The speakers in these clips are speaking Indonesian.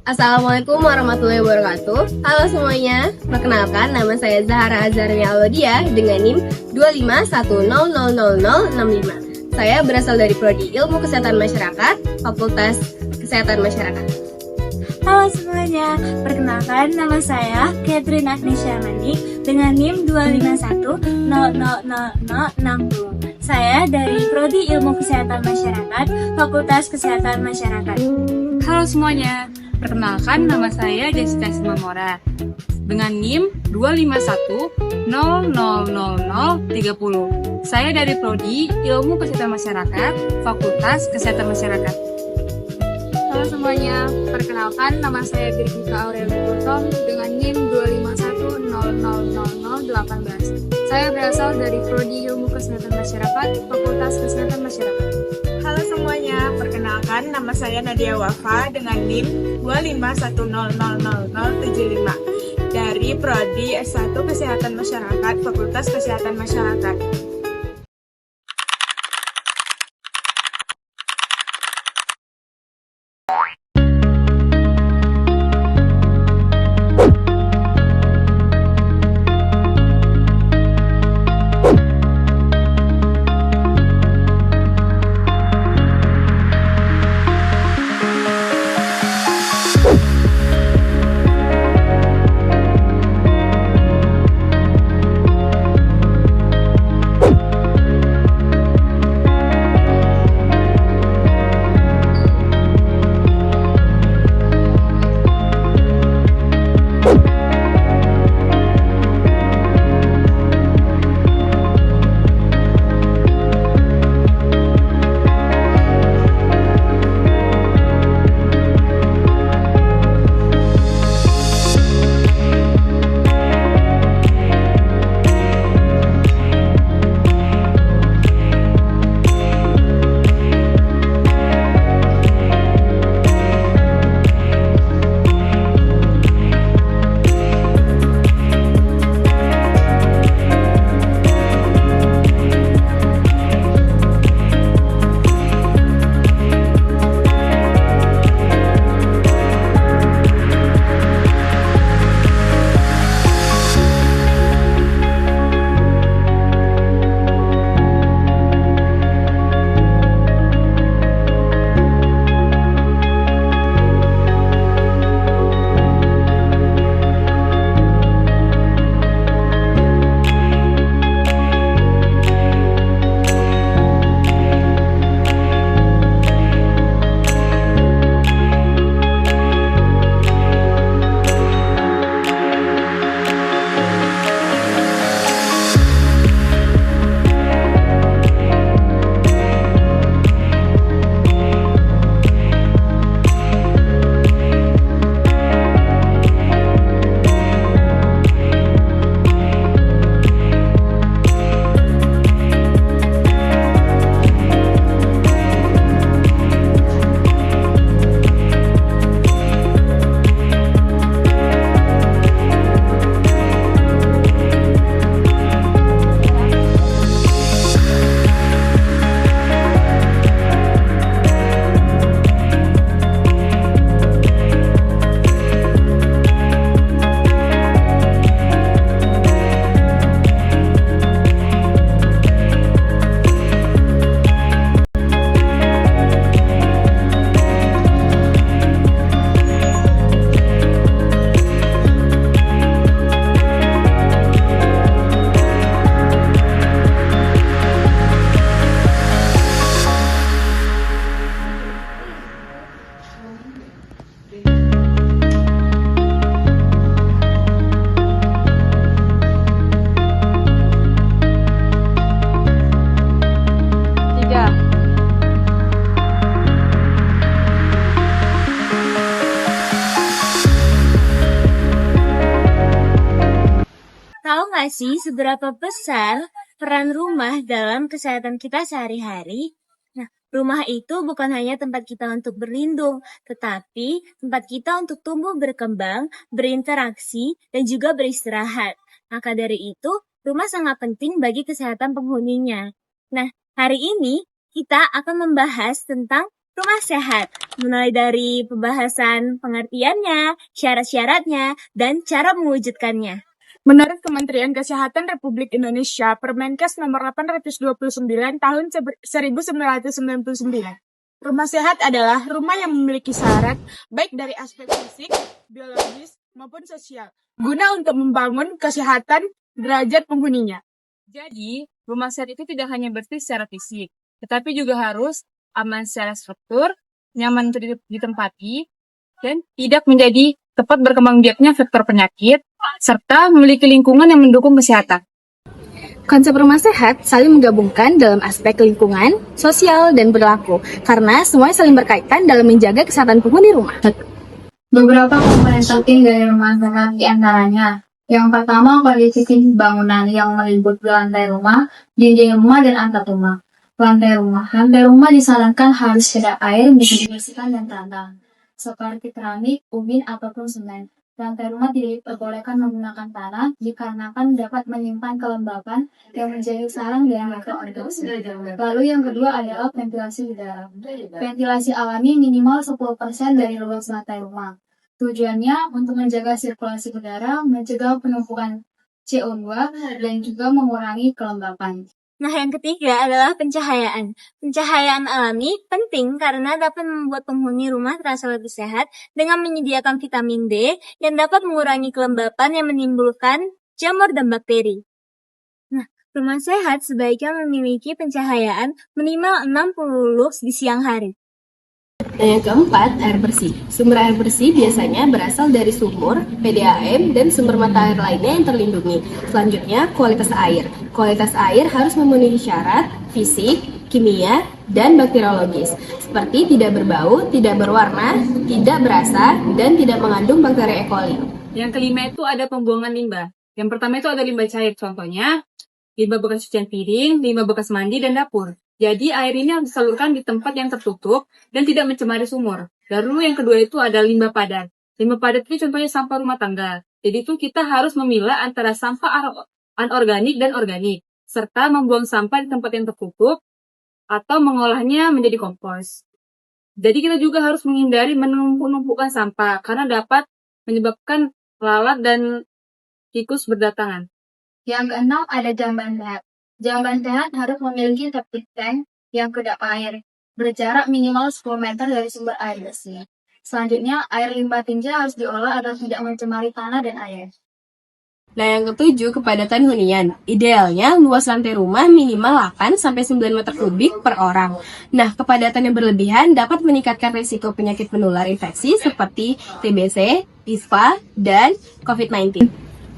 Assalamualaikum warahmatullahi wabarakatuh. Halo semuanya, perkenalkan nama saya Zahra Azharnia Alodia dengan NIM 251000065. Saya berasal dari Prodi Ilmu Kesehatan Masyarakat, Fakultas Kesehatan Masyarakat. Halo semuanya, perkenalkan nama saya Catherine Agnesia Mandi dengan NIM 251000060. Saya dari Prodi Ilmu Kesehatan Masyarakat, Fakultas Kesehatan Masyarakat. Halo semuanya, perkenalkan nama saya Jessica Simamora dengan NIM 251000030. Saya dari Prodi Ilmu Kesehatan Masyarakat, Fakultas Kesehatan Masyarakat. Halo semuanya, perkenalkan nama saya Birgita Aurelia Gultom dengan NIM 251000018. Saya berasal dari Prodi Ilmu Kesehatan Masyarakat, Fakultas Kesehatan Masyarakat. Halo semuanya, perkenalkan nama saya Nadia Wafa dengan NIM 251000075 dari Prodi S1 Kesehatan Masyarakat, Fakultas Kesehatan Masyarakat. Tahu nggak sih seberapa besar peran rumah dalam kesehatan kita sehari-hari? Nah, rumah itu bukan hanya tempat kita untuk berlindung, tetapi tempat kita untuk tumbuh berkembang, berinteraksi, dan juga beristirahat. Maka dari itu, rumah sangat penting bagi kesehatan penghuninya. Nah, hari ini kita akan membahas tentang Rumah sehat, mulai dari pembahasan pengertiannya, syarat-syaratnya, dan cara mewujudkannya. Menurut Kementerian Kesehatan Republik Indonesia, Permenkes nomor 829 tahun 1999. Rumah sehat adalah rumah yang memiliki syarat baik dari aspek fisik, biologis, maupun sosial, guna untuk membangun kesehatan derajat penghuninya. Jadi, rumah sehat itu tidak hanya bersih secara fisik, tetapi juga harus aman secara struktur, nyaman untuk ditempati, dan tidak menjadi tempat berkembang biaknya faktor penyakit, serta memiliki lingkungan yang mendukung kesehatan. Konsep rumah sehat saling menggabungkan dalam aspek lingkungan, sosial, dan perilaku, karena semuanya saling berkaitan dalam menjaga kesehatan penghuni rumah. Beberapa komponen penting dari rumah sehat diantaranya. Yang pertama, kondisi fisik bangunan yang meliputi lantai rumah, dinding rumah, dan atap rumah. Lantai rumah disarankan harus ada air, bisa dibersihkan dan terang, seperti keramik, ubin, ataupun semen. Lantai rumah tidak diperbolehkan menggunakan tanah, dikarenakan dapat menyimpan kelembapan yang menjadi sarang dari mikroorganisme. Lalu yang kedua adalah ventilasi udara. Ventilasi alami minimal 10% dari luas lantai rumah. Tujuannya untuk menjaga sirkulasi udara, mencegah penumpukan CO2, dan juga mengurangi kelembapan. Nah, yang ketiga adalah pencahayaan. Pencahayaan alami penting karena dapat membuat penghuni rumah terasa lebih sehat dengan menyediakan vitamin D yang dapat mengurangi kelembapan yang menimbulkan jamur dan bakteri. Nah, rumah sehat sebaiknya memiliki pencahayaan minimal 60 lux di siang hari. Nah, yang keempat, air bersih. Sumber air bersih biasanya berasal dari sumur, PDAM, dan sumber mata air lainnya yang terlindungi. Selanjutnya, kualitas air. Kualitas air harus memenuhi syarat fisik, kimia, dan bakteriologis, seperti tidak berbau, tidak berwarna, tidak berasa, dan tidak mengandung bakteri E. coli. Yang kelima itu ada pembuangan limbah. Yang pertama itu ada limbah cair, contohnya limbah bekas cucian piring, limbah bekas mandi, dan dapur. Jadi air ini harus disalurkan di tempat yang tertutup dan tidak mencemari sumur. Lalu yang kedua itu ada limbah padat. Limbah padat itu contohnya sampah rumah tangga. Jadi itu kita harus memilah antara sampah anorganik dan organik, serta membuang sampah di tempat yang tertutup atau mengolahnya menjadi kompos. Jadi kita juga harus menghindari menumpuk-numpukkan sampah karena dapat menyebabkan lalat dan tikus berdatangan. Yang keenam ada jamban sehat. Jamban sehat harus memiliki septic tank yang kedap air, berjarak minimal 10 meter dari sumber air bersih. Selanjutnya, air limbah tinja harus diolah agar tidak mencemari tanah dan air. Nah, yang ketujuh, kepadatan hunian. Idealnya, luas lantai rumah minimal 8-9 meter kubik per orang. Nah, kepadatan yang berlebihan dapat meningkatkan risiko penyakit menular infeksi seperti TBC, ISPA, dan COVID-19.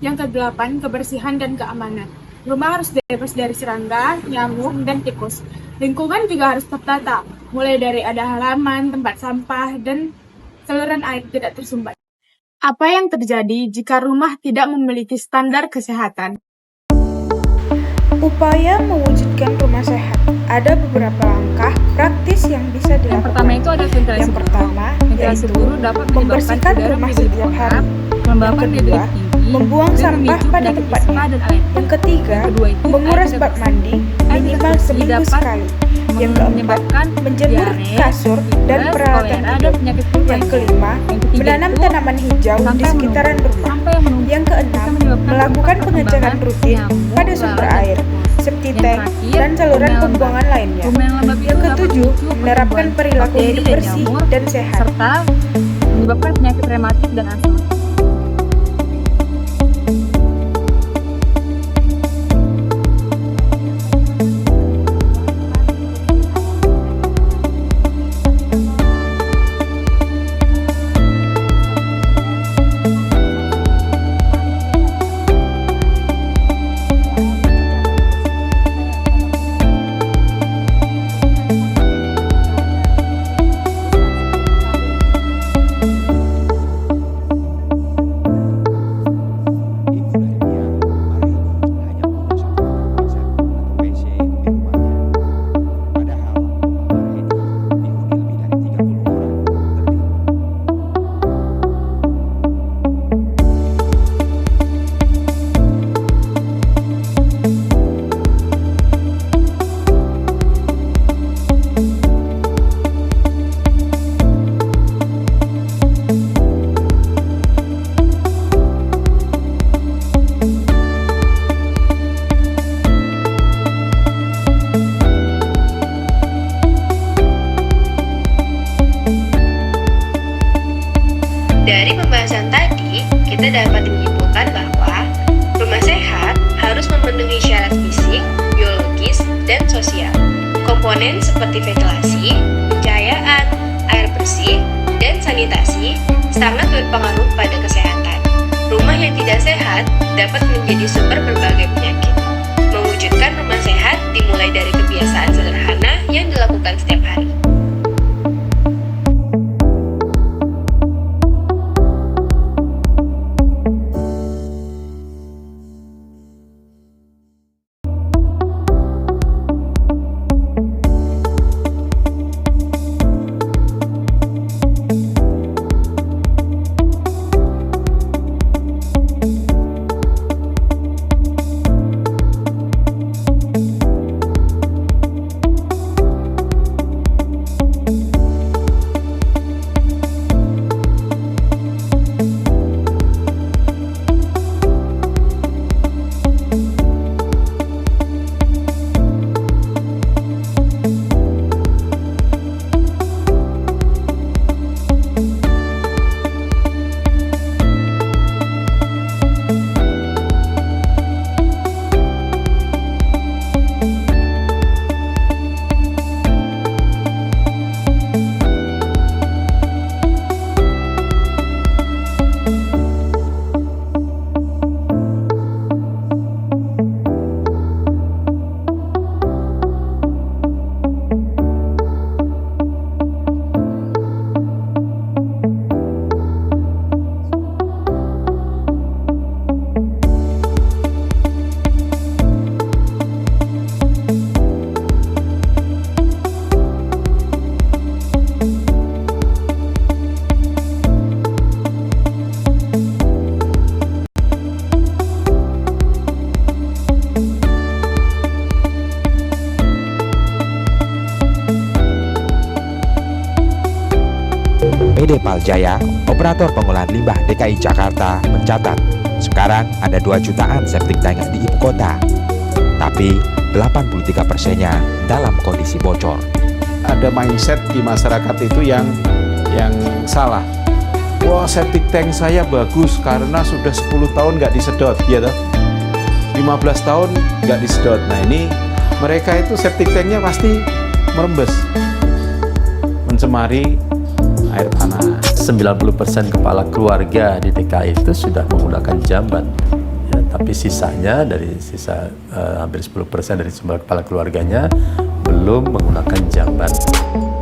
Yang kedelapan, kebersihan dan keamanan. Rumah harus bebas dari serangga, nyamuk, dan tikus. Lingkungan juga harus tertata, mulai dari ada halaman, tempat sampah, dan saluran air tidak tersumbat. Apa yang terjadi jika rumah tidak memiliki standar kesehatan? Upaya mewujudkan rumah sehat. Ada beberapa langkah praktis yang bisa dilakukan. Yang pertama itu ada ventilasi. Yang pertama, ventilasi yaitu buruk dapat membersihkan rumah setiap hari. Yang kedua, membuang sampah pada tempatnya. Yang ketiga, menguras bak mandi minimal seminggu sekali. Yang keempat, menjemur kasur dan peralatan tidur. Yang kelima, menanam tanaman hijau di sekitaran rumah. Yang keenam, melakukan pengecekan rutin pada sumber air, septic tank, dan saluran pembuangan lainnya. Yang ketujuh, menerapkan perilaku hidup bersih dan sehat. Serta menyebabkan penyakit rematik dan asma. Dari pembahasan tadi, kita dapat menyimpulkan bahwa rumah sehat harus memenuhi syarat fisik, biologis, dan sosial. Komponen seperti ventilasi, pencahayaan, air bersih, dan sanitasi sangat berpengaruh pada kesehatan. Rumah yang tidak sehat dapat menjadi sumber berbagai penyakit. Mewujudkan rumah sehat dimulai dari kebiasaan sederhana yang dilakukan setiap hari. PD Paljaya, operator pengolahan limbah DKI Jakarta, mencatat sekarang ada 2 jutaan septic tank di ibu kota, tapi 83%-nya dalam kondisi bocor. Ada mindset di masyarakat itu yang salah. Wah, septic tank saya bagus karena sudah 10 tahun nggak disedot, ya toh? 15 tahun nggak disedot. Nah ini mereka itu septic tanknya pasti merembes, mencemari air tanah. 90% kepala keluarga di DKI itu sudah menggunakan jamban, ya, tapi sisanya dari hampir 10% dari jumlah kepala keluarganya belum menggunakan jamban.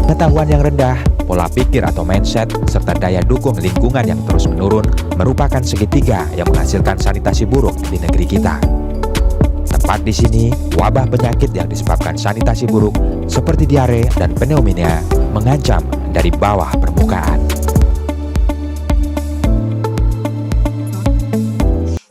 Pengetahuan yang rendah, pola pikir atau mindset, serta daya dukung lingkungan yang terus menurun merupakan segitiga yang menghasilkan sanitasi buruk di negeri kita. Tepat di sini, wabah penyakit yang disebabkan sanitasi buruk seperti diare dan pneumonia mengancam dari bawah permukaan.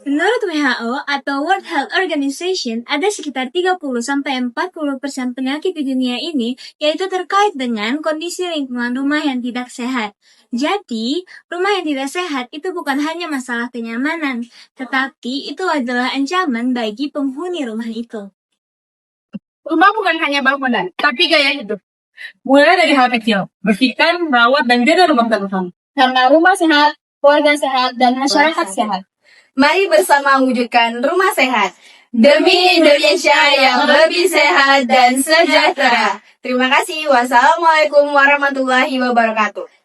Menurut WHO atau World Health Organization, ada sekitar 30-40% penyakit di dunia ini yaitu terkait dengan kondisi lingkungan rumah yang tidak sehat. Jadi, rumah yang tidak sehat itu bukan hanya masalah kenyamanan, tetapi itu adalah ancaman bagi penghuni rumah itu. Rumah bukan hanya bangunan, tapi gaya hidup. Mulai dari hal kecil, bersihkan, merawat, dan jaga rumah terutama. Karena rumah sehat, keluarga sehat, dan masyarakat sehat. Mari bersama wujudkan rumah sehat demi Indonesia yang lebih sehat dan sejahtera. Terima kasih. Wassalamualaikum warahmatullahi wabarakatuh.